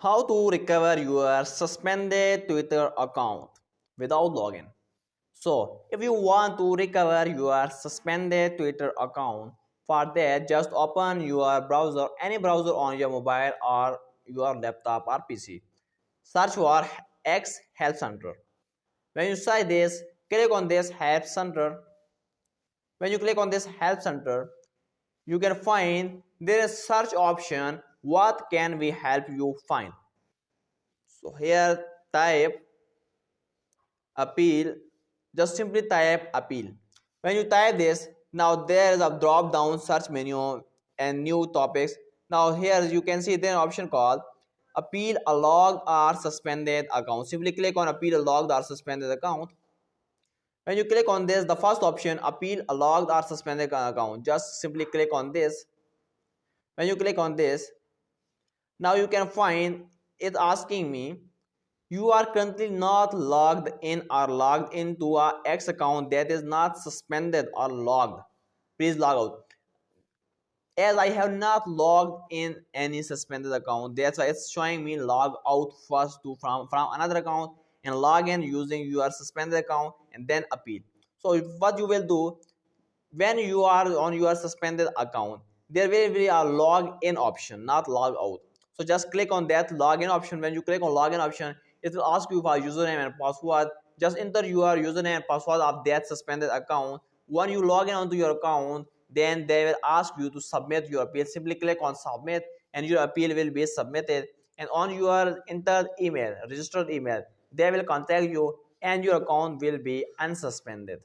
How to recover your suspended Twitter account without login. So, if you want to recover your suspended Twitter account, for that just open your browser, any browser on your mobile or your laptop or PC. Search for X Help Center. When you say this, click on this Help Center. When you click on this Help Center, you can find there is search option. What can we help you find? So here type appeal, just simply type appeal. When you type this, now there is a drop down search menu and new topics. Now here you can see there an option called appeal a logged or suspended account. Simply click on appeal a logged or suspended account. When you click on this, the first option appeal a logged or suspended account, just simply click on this. When you click on this, now you can find it asking me you are currently not logged in or logged into a X account that is not suspended or logged. Please log out. As I have not logged in any suspended account, that's why it's showing me log out first to from another account and log in using your suspended account and then appeal. So what you will do when you are on your suspended account, there will be a log in option, not log out. So just click on that login option. When you click on login option, it will ask you for username and password. Just enter your username and password of that suspended account. When you log in onto your account, then they will ask you to submit your appeal. Simply click on submit and your appeal will be submitted. And on your entered email, registered email, they will contact you and your account will be unsuspended.